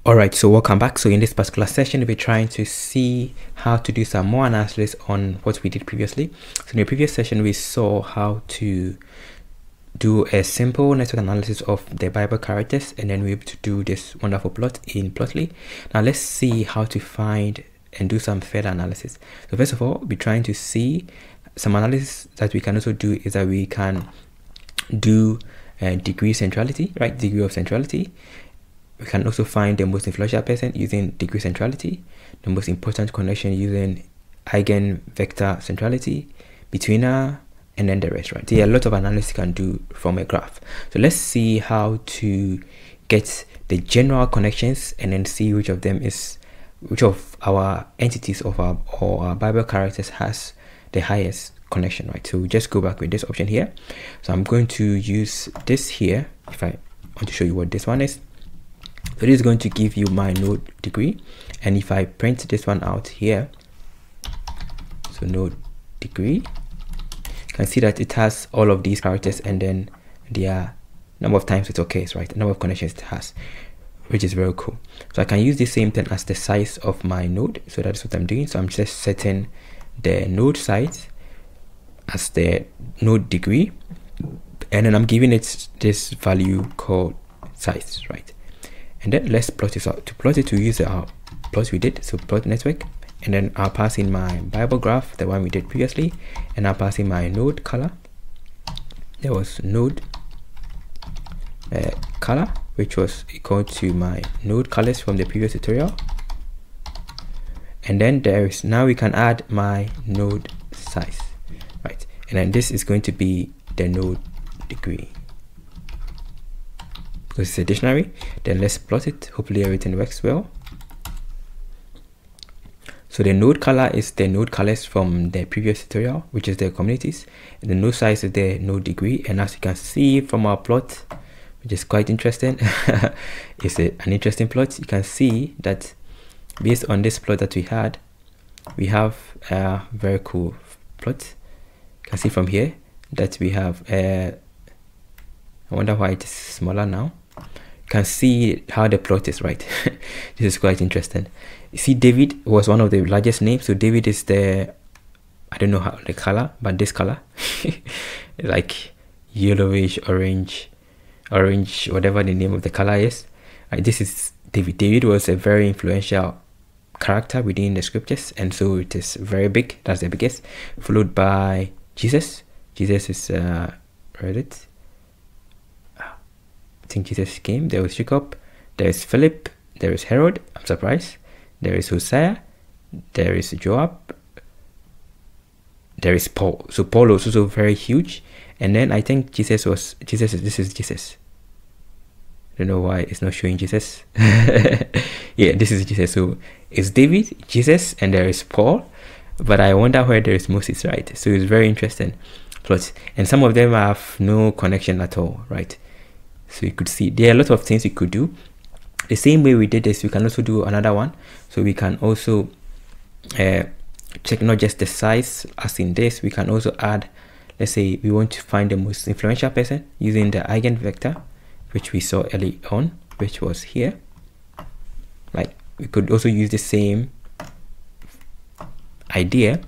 Alright, so welcome back. So in this particular session, we'll be trying to see how to do some more analysis on what we did previously. So in the previous session, we saw how to do a simple network analysis of the Bible characters, and then we're able to do this wonderful plot in Plotly. Now let's see how to find and do some further analysis. So first of all, we're trying to see some analysis that we can also do is that we can do degree centrality, right? Degree of centrality. We can also find the most influential person using degree centrality, the most important connection using eigenvector centrality, betweener, and then the rest, right? There are a lot of analysis you can do from a graph. So let's see how to get the general connections and then see which of our entities of our Bible characters has the highest connection, right? So we just go back with this option here. So I'm going to use this here if I want to show you what this one is. So this is going to give you my node degree, and if I print this one out here, so node degree, you can see that it has all of these characters and then their number of times it occurs, right? The number of connections it has, which is very cool. So I can use the same thing as the size of my node. So that's what I'm doing. So I'm just setting the node size as the node degree, and then I'm giving it this value called size, right? And then let's plot this out. To plot it, to use our plot we did, so plot network, and then I'll pass in my Bible graph, the one we did previously, and I'll pass in my node color. There was node color, which was equal to my node colors from the previous tutorial. And then now we can add my node size, right? And then this is going to be the node degree, because it's a dictionary. Then let's plot it. Hopefully everything works well. So the node color is the node colors from the previous tutorial, which is the communities, and the node size is the node degree. And as you can see from our plot, which is quite interesting, it's an interesting plot. You can see that based on this plot that we had, we have a very cool plot. You can see from here that we have I wonder why it is smaller now. You can see how the plot is, right? This is quite interesting. You see, David was one of the largest names. So David is the, I don't know how the color, but this color, like yellowish, orange, whatever the name of the color is. Right, this is David. David was a very influential character within the scriptures, and so it is very big. That's the biggest, followed by Jesus. Jesus is Reddit. I think Jesus came. There was Jacob, there is Philip, there is Herod, I'm surprised, there is Hosea, there is Joab, there is Paul. So Paul was also very huge. And then I think this is Jesus. I don't know why it's not showing Jesus. Yeah, this is Jesus. So it's David, Jesus, and there is Paul, but I wonder where there is Moses, right? So it's very interesting plots, and some of them have no connection at all, right? So you could see there are a lot of things you could do. The same way we did this, we can also do another one. So we can also check not just the size as in this, we can also add, let's say we want to find the most influential person using the eigenvector, which we saw early on, which was here. Like, we could also use the same idea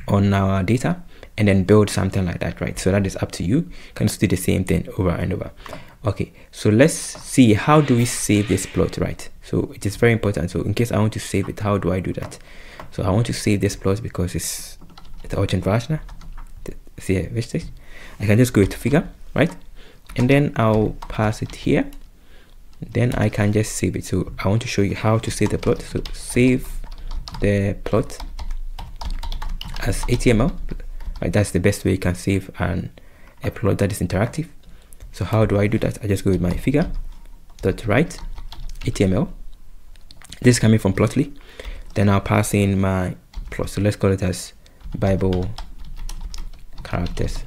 on our data and then build something like that, right? So that is up to you. You can just do the same thing over and over. Okay, so let's see, how do we save this plot, right? So it is very important. So in case I want to save it, how do I do that? So I want to save this plot because it's urgent version. See, I can just go to figure, right? And then I'll pass it here. Then I can just save it. So I want to show you how to save the plot. So save the plot as HTML. Right, that's the best way you can save a plot that is interactive. So how do I do that? I just go with my figure.write HTML. This is coming from Plotly. Then I'll pass in my plot. So let's call it as Bible characters.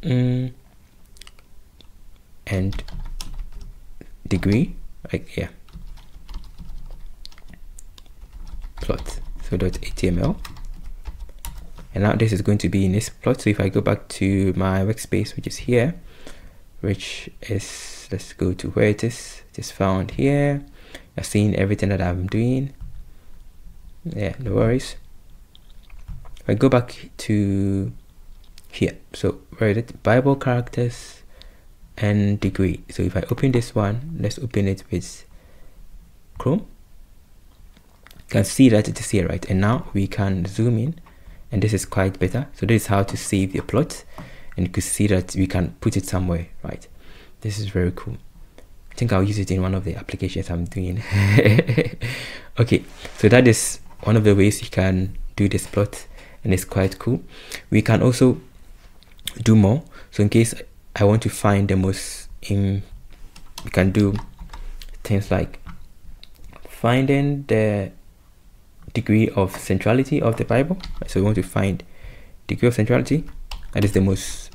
And degree, right here. Plot. So .html. And now this is going to be in this plot. So if I go back to my workspace, which is here, which is let's go to where it is. It is found here. You're seeing everything that I'm doing. Yeah, no worries. If I go back to here, so where is it? Bible characters and degree. So if I open this one, let's open it with Chrome. You can see that it is here, right? And now we can zoom in, and this is quite better. So this is how to save your plot, and you can see that we can put it somewhere, right? This is very cool. I think I'll use it in one of the applications I'm doing. Okay, so that is one of the ways you can do this plot, and it's quite cool. We can also do more. So in case I want to find the most we can do things like finding the degree of centrality of the Bible. So we want to find degree of centrality. That is the most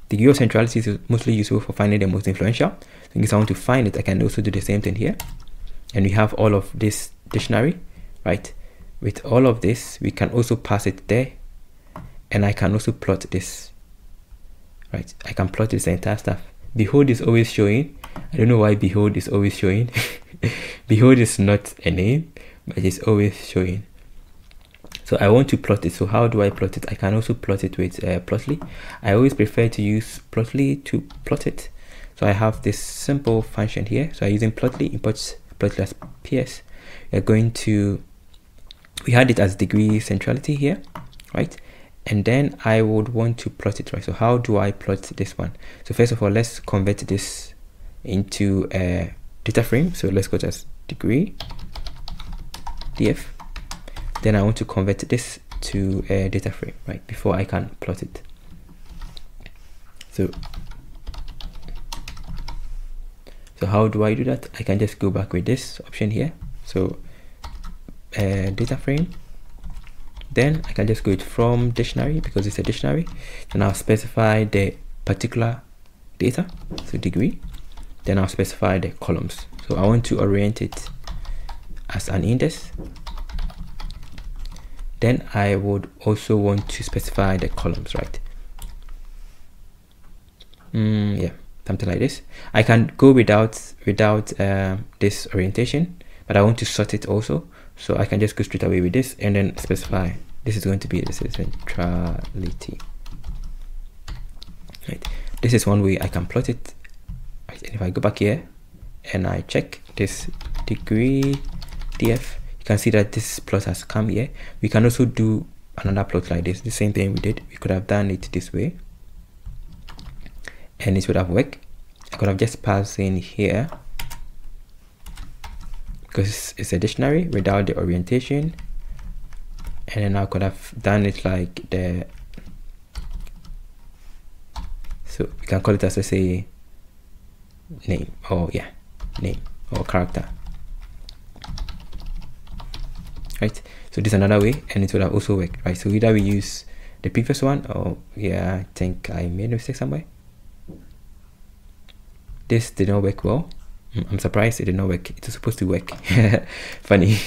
degree of centrality is mostly useful for finding the most influential. So in case I want to find it, I can also do the same thing here. And we have all of this dictionary, right? With all of this, we can also pass it there, and I can also plot this, right? I can plot this entire stuff. Behold is always showing. I don't know why behold is always showing. Behold is not a name, but it's always showing. So I want to plot it. So how do I plot it? I can also plot it with Plotly. I always prefer to use Plotly to plot it. So I have this simple function here. So I'm using Plotly, import Plotly as PS. We're going to, we had it as degree centrality here, right? And then I would want to plot it, right? So how do I plot this one? So first of all, let's convert this into a data frame. So let's go to degree DF. Then I want to convert this to a data frame, right? Before I can plot it. So how do I do that? I can just go back with this option here. So data frame. Then I can just go it from dictionary because it's a dictionary. So now specify the particular data, so degree. Then I'll specify the columns. So I want to orient it as an index. Then I would also want to specify the columns, right? Yeah, something like this. I can go without this orientation, but I want to sort it also. So I can just go straight away with this and then specify this is going to be the centrality. Right. This is one way I can plot it. Right. And if I go back here and I check this degree DF, you can see that this plot has come here. We can also do another plot like this. The same thing we did. We could have done it this way, and it would have worked. I could have just passed in here, because it's a dictionary without the orientation, and then I could have done it like the, so we can call it as, let's say, name, or yeah, name or character, right? So this is another way, and it would have also worked, right? So either we use the previous one, or yeah, I think I made a mistake somewhere. This did not work well. I'm surprised it did not work. It was supposed to work. Funny.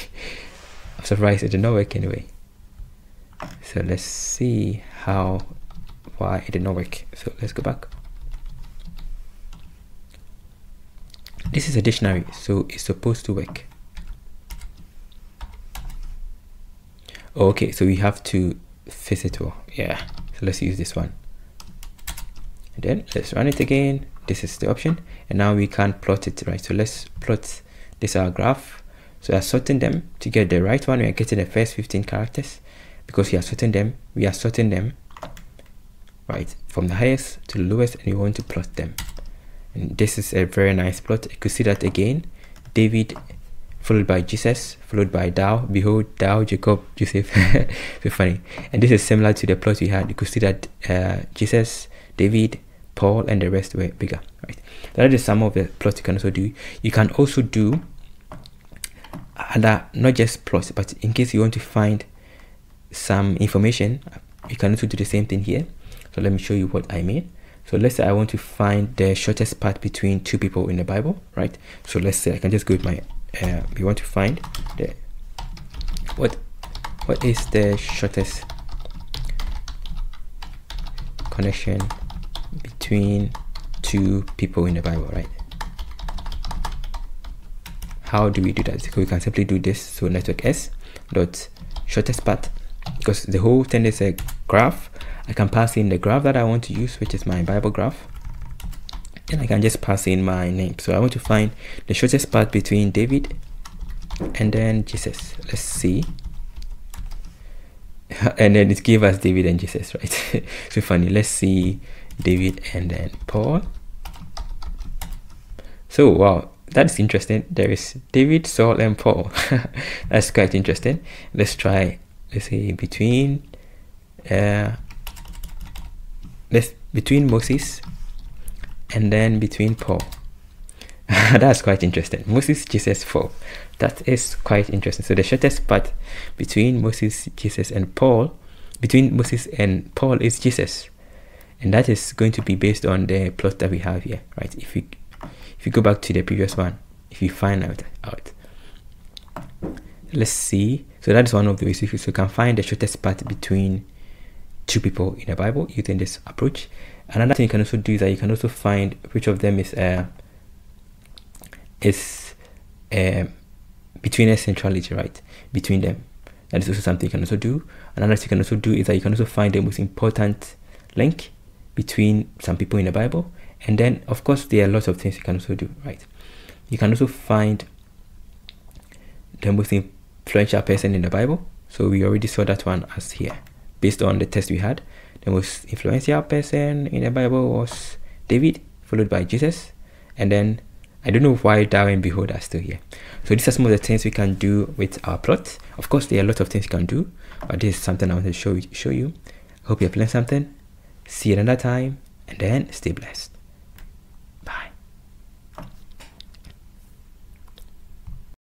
I'm surprised it did not work anyway. So let's see why it did not work. So let's go back. This is a dictionary, so it's supposed to work. Okay, so we have to fix it well. Yeah, so let's use this one. And then let's run it again. This is the option, and now we can plot it, right? So let's plot this our graph. So we are sorting them to get the right one. We are getting the first 15 characters because we are sorting them. Right, from the highest to the lowest, and we want to plot them. And this is a very nice plot. You could see that again. David followed by Jesus, followed by thou, behold, thou, Jacob, Joseph. So funny. And this is similar to the plot we had. You could see that Jesus, David, Paul, and the rest were bigger, right? That is some of the plots you can also do. You can also do other, not just plots, but in case you want to find some information, you can also do the same thing here. So let me show you what I mean. So let's say I want to find the shortest path between two people in the Bible, right? So let's say I can just go with my we want to find the what is the shortest connection between two people in the Bible, right? How do we do that? So we can simply do this. So Networkx dot shortest path, because the whole thing is a graph. I can pass in the graph that I want to use, which is my Bible graph, and I can just pass in my name. So I want to find the shortest path between David and then Jesus. Let's see. And then it gave us David and Jesus, right? So funny. Let's see David and then Paul. So wow, that's interesting. There is David, Saul, and Paul. That's quite interesting. Let's try. Let's say between between Moses and then between Paul. That's quite interesting. Moses, Jesus, Paul. That is quite interesting. So the shortest path between Moses, Jesus, and Paul, between Moses and Paul, is Jesus, and that is going to be based on the plot that we have here, right? If you go back to the previous one, if you find out, let's see. So that is one of the ways you can find the shortest path between two people in the Bible using this approach. Another thing you can also do is that you can also find which of them is between a centrality, right? Between them. That is also something you can also do. Another thing you can also do is that you can also find the most important link between some people in the Bible. And then, of course, there are lots of things you can also do, right? You can also find the most influential person in the Bible. So we already saw that one as here. Based on the test we had, the most influential person in the Bible was David, followed by Jesus. And then, I don't know why thou and behold are still here. So these are some of the things we can do with our plot. Of course, there are a lot of things you can do, but this is something I want to show you. I hope you have learned something. See you another time, and then stay blessed.